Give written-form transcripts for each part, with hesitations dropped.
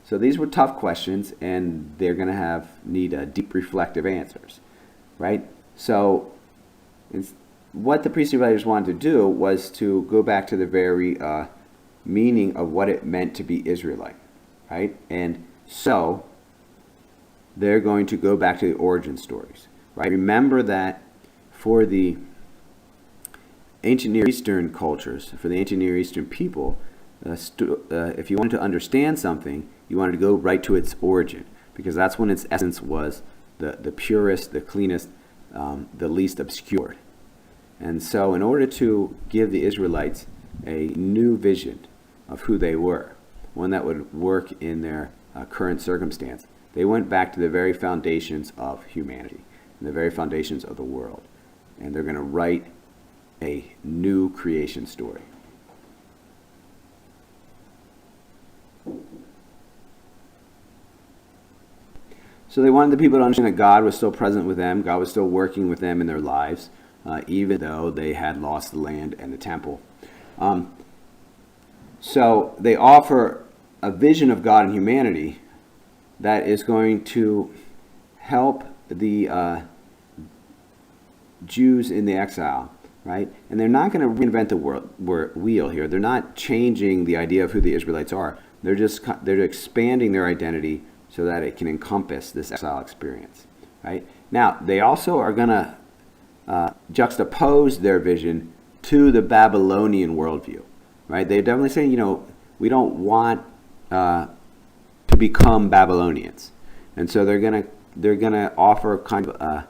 So these were tough questions, and they're going to need deep reflective answers, right? So what the priestly writers wanted to do was to go back to the very meaning of what it meant to be Israelite, right? And so they're going to go back to the origin stories, right? Remember that for the ancient Near Eastern cultures, for the ancient Near Eastern people, if you wanted to understand something, you wanted to go right to its origin, because that's when its essence was the purest, the cleanest, the least obscured. And so in order to give the Israelites a new vision of who they were, one that would work in their current circumstance, they went back to the very foundations of humanity and the very foundations of the world. And they're going to write a new creation story. So they wanted the people to understand that God was still present with them. God was still working with them in their lives, even though they had lost the land and the temple. So they offer a vision of God and humanity that is going to help the Jews in the exile, right? And they're not going to reinvent the wheel here. They're not changing the idea of who the Israelites are. They're expanding their identity so that it can encompass this exile experience, right? Now, they also are going to juxtapose their vision to the Babylonian worldview, right? They're definitely saying, we don't want to become Babylonians, and so they're gonna offer kind of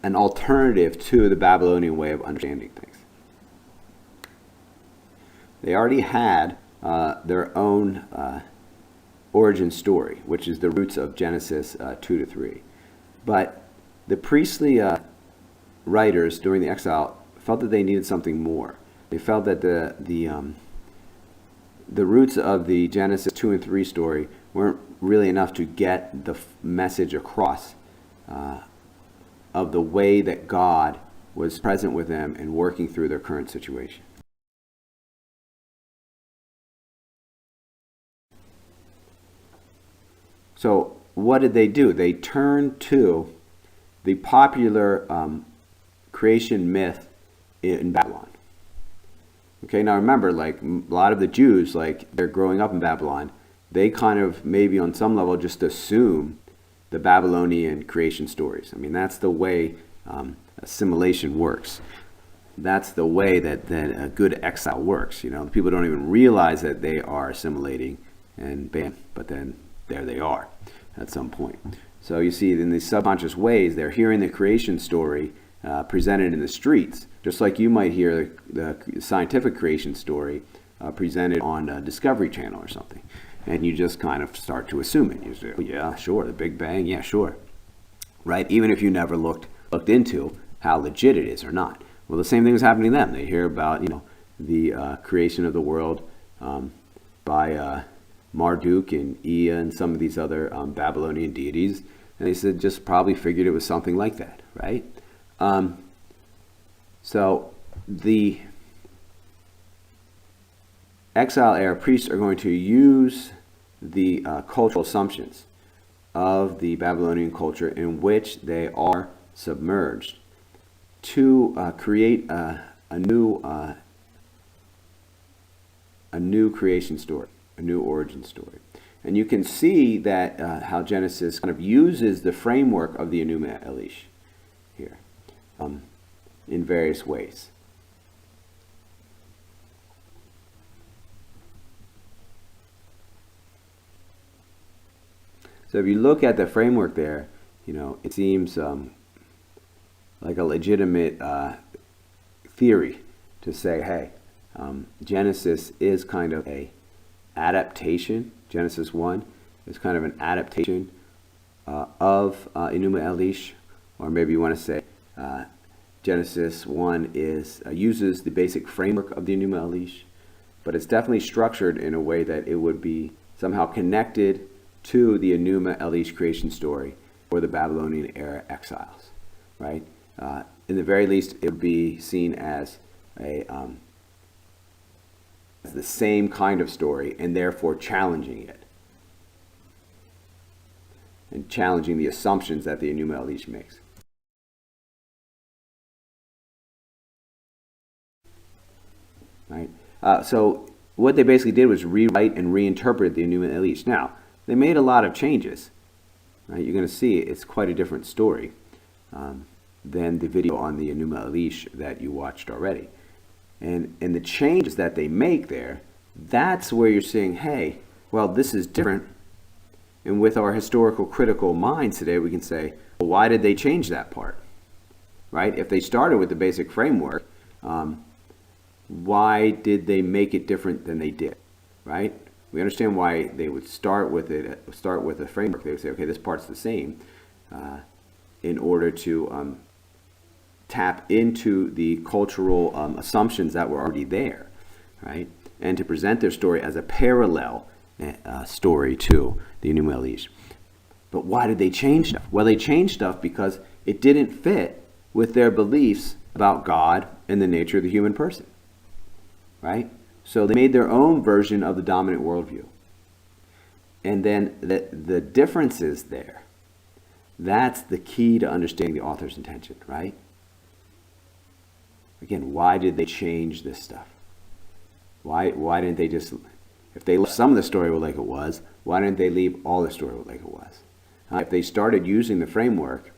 an alternative to the Babylonian way of understanding things. They already had their own origin story, which is the roots of Genesis 2-3. But the priestly writers during the exile felt that they needed something more. They felt that the roots of the Genesis 2 and 3 story weren't really enough to get the message across of the way that God was present with them and working through their current situation. So what did they do? They turned to the popular creation myth in Babylon. Okay, now remember, like a lot of the Jews, like they're growing up in Babylon, they kind of maybe on some level just assume the Babylonian creation stories. I mean, that's the way assimilation works. That's the way that a good exile works. People don't even realize that they are assimilating, and bam, but then there they are at some point. So you see, in these subconscious ways, they're hearing the creation story presented in the streets, just like you might hear the scientific creation story presented on Discovery Channel or something. And you just kind of start to assume it. You say, oh, yeah, sure, the Big Bang, yeah, sure. Right? Even if you never looked into how legit it is or not. Well, the same thing is happening to them. They hear about, the creation of the world by Marduk and Ea and some of these other Babylonian deities. And they said, just probably figured it was something like that, right? So the exile era priests are going to use the cultural assumptions of the Babylonian culture in which they are submerged to create a new creation story, a new origin story. And you can see that how Genesis kind of uses the framework of the Enuma Elish here in various ways. So if you look at the framework there, it seems like a legitimate theory to say, hey, Genesis is kind of a adaptation. Genesis 1 is kind of an adaptation of Enuma Elish, or maybe you want to say Genesis 1 uses the basic framework of the Enuma Elish, but it's definitely structured in a way that it would be somehow connected to the Enuma Elish creation story for the Babylonian era exiles, right? In the very least, it would be seen as the same kind of story, and therefore challenging it, and challenging the assumptions that the Enuma Elish makes. Right? So what they basically did was rewrite and reinterpret the Enuma Elish. Now, they made a lot of changes. Right? You're going to see it's quite a different story than the video on the Enuma Elish that you watched already. And the changes that they make there, that's where you're seeing, hey, well, this is different. And with our historical critical minds today, we can say, well, why did they change that part? Right? If they started with the basic framework, why did they make it different than they did? Right? We understand why they would start with a framework. They would say, okay, this part's the same, in order to tap into the cultural assumptions that were already there, right? And to present their story as a parallel story to the Enuma Elish. But why did they change stuff? Well, they changed stuff because it didn't fit with their beliefs about God and the nature of the human person, right? So they made their own version of the dominant worldview. And then the differences there, that's the key to understanding the author's intention, right? Again, why did they change this stuff? Why didn't they just, if they left some of the story like it was, why didn't they leave all the story like it was? If they started using the framework,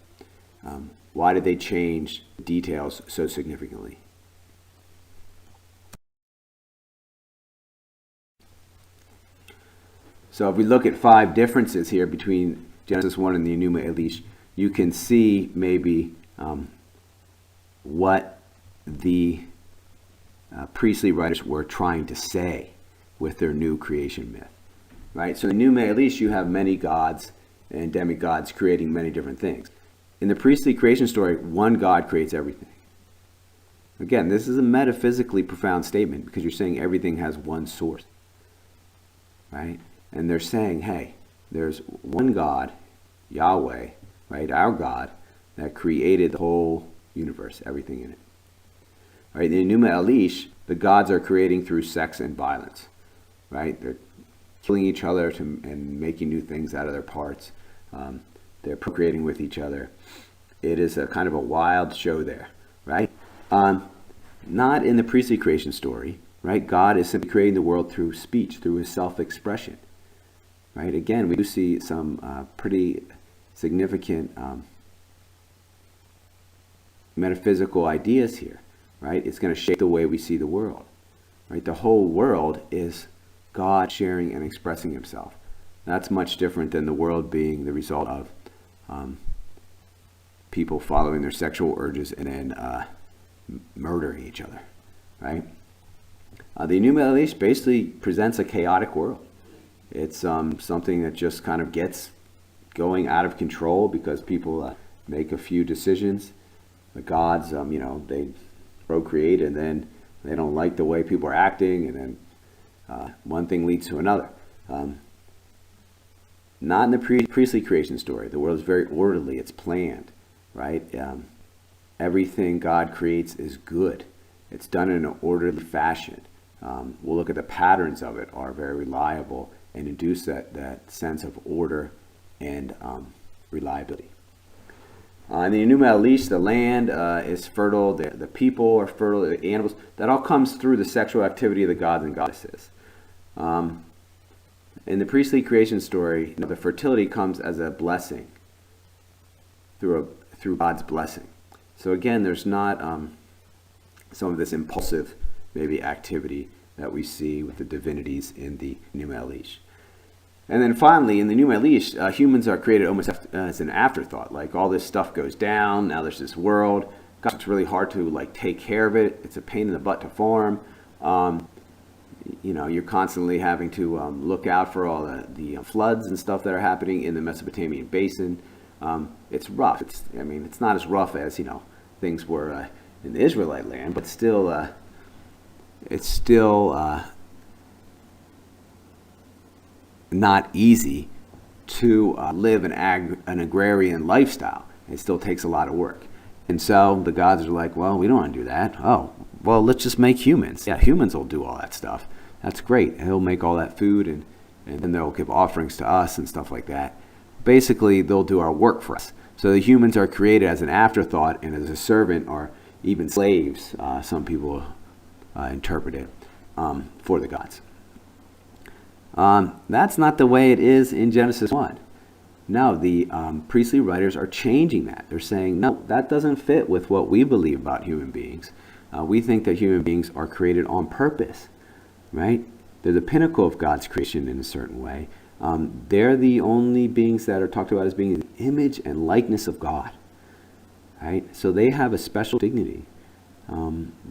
why did they change details so significantly? So if we look at 5 differences here between Genesis 1 and the Enuma Elish, you can see maybe what the priestly writers were trying to say with their new creation myth. Right? So in the Enuma Elish, you have many gods and demigods creating many different things. In the priestly creation story, one God creates everything. Again, this is a metaphysically profound statement because you're saying everything has one source. Right? And they're saying, hey, there's one God, Yahweh, right, our God, that created the whole universe, everything in it. Right? In Enuma Elish, the gods are creating through sex and violence. Right? They're killing each other and making new things out of their parts. They're procreating with each other. It is a kind of a wild show there. Right? Not in the priestly creation story. Right? God is simply creating the world through speech, through his self-expression. Right? Again, we do see some pretty significant metaphysical ideas here. Right? It's going to shape the way we see the world. Right? The whole world is God sharing and expressing himself. That's much different than the world being the result of people following their sexual urges and then murdering each other. Right? The Enuma Elish basically presents a chaotic world. It's something that just kind of gets going out of control because people make a few decisions. The gods, they procreate and then they don't like the way people are acting, and then one thing leads to another. Not in the priestly creation story. The world is very orderly. It's planned, right? Everything God creates is good. It's done in an orderly fashion. We'll look at the patterns of it are very reliable and induce that sense of order and reliability. In the Enuma Elish, the land is fertile, the people are fertile, the animals. That all comes through the sexual activity of the gods and goddesses. In the priestly creation story, the fertility comes as a blessing through God's blessing. So again, there's not some of this impulsive maybe activity that we see with the divinities in the Enuma Elish. And then finally, in the Enuma Elish, humans are created almost as an afterthought. Like all this stuff goes down, now there's this world. Gosh, it's really hard to take care of it. It's a pain in the butt to farm. You're constantly having to look out for all the floods and stuff that are happening in the Mesopotamian basin. It's rough. It's not as rough as things were in the Israelite land, but still, it's still not easy to live an agrarian lifestyle. It still takes a lot of work. And so the gods are like, well, we don't want to do that. Oh, well, let's just make humans. Yeah, humans will do all that stuff. That's great. He'll make all that food and then they'll give offerings to us and stuff like that. basically they'll do our work for us. So the humans are created as an afterthought and as a servant or even slaves, some people interpret it, for the gods. That's not the way it is in Genesis 1. No, the priestly writers are changing that. They're saying, no, that doesn't fit with what we believe about human beings. We think that human beings are created on purpose, right? They're the pinnacle of God's creation in a certain way. They're the only beings that are talked about as being the image and likeness of God, right? So they have a special dignity.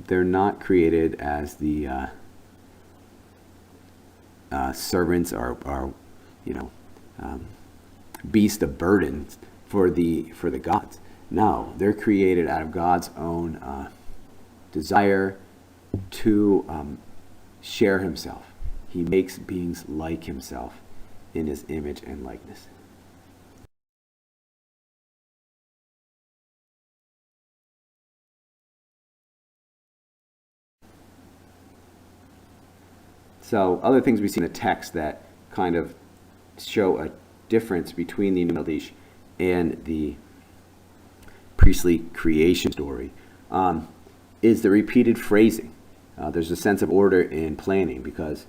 They're not created as the servants or beast of burdens for the gods. No, they're created out of God's own desire to share himself. He makes beings like himself in his image and likeness. So other things we see in the text that kind of show a difference between the Enuma Elish and the priestly creation story is the repeated phrasing. There's a sense of order in planning because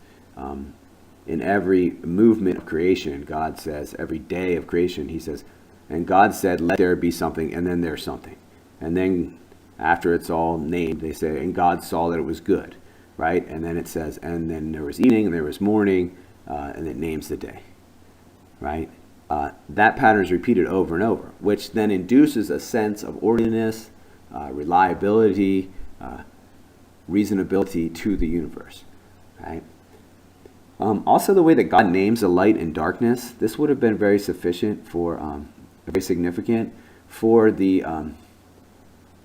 in every movement of creation, God says, every day of creation, he says, and God said, let there be something, and then there's something. And then after it's all named, they say, and God saw that it was good, right? And then it says, and then there was evening, and there was morning, and it names the day, right? That pattern is repeated over and over, which then induces a sense of orderliness, reliability, reasonability to the universe, right? Also, the way that God names the light and darkness, this would have been very sufficient for, very significant for the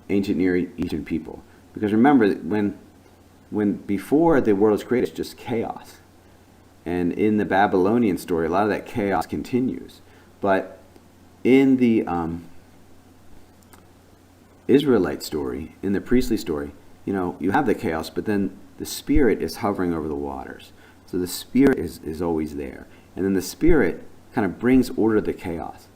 ancient Near Eastern people. Because remember, when before the world was created, it's just chaos. And in the Babylonian story, a lot of that chaos continues. But in the Israelite story, in the priestly story, you have the chaos, but then the Spirit is hovering over the waters. So the Spirit is always there. And then the Spirit kind of brings order to the chaos,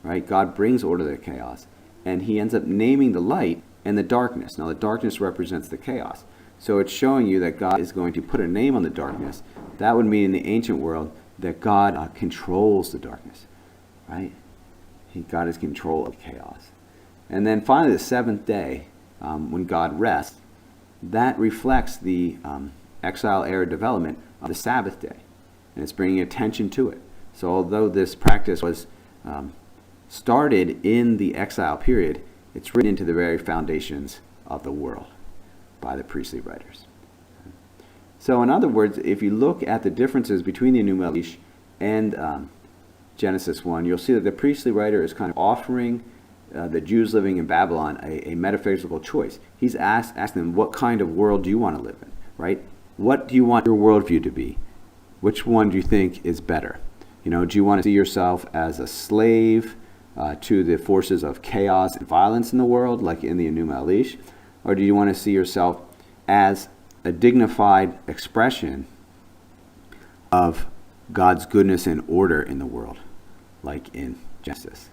right? God brings order to the chaos. And he ends up naming the light and the darkness. Now the darkness represents the chaos. So it's showing you that God is going to put a name on the darkness. That would mean in the ancient world that God controls the darkness, right? God is in control of chaos. And then finally the seventh day, when God rests, that reflects the exile era development of the Sabbath day. And it's bringing attention to it. So although this practice was started in the exile period, it's written into the very foundations of the world by the priestly writers. So in other words, if you look at the differences between the Enuma Elish and Genesis 1, you'll see that the priestly writer is kind of offering the Jews living in Babylon a metaphysical choice. He's asking them, what kind of world do you want to live in, right? What do you want your worldview to be? Which one do you think is better? Do you want to see yourself as a slave to the forces of chaos and violence in the world, like in the Enuma Elish? Or do you want to see yourself as a dignified expression of God's goodness and order in the world, like in Genesis?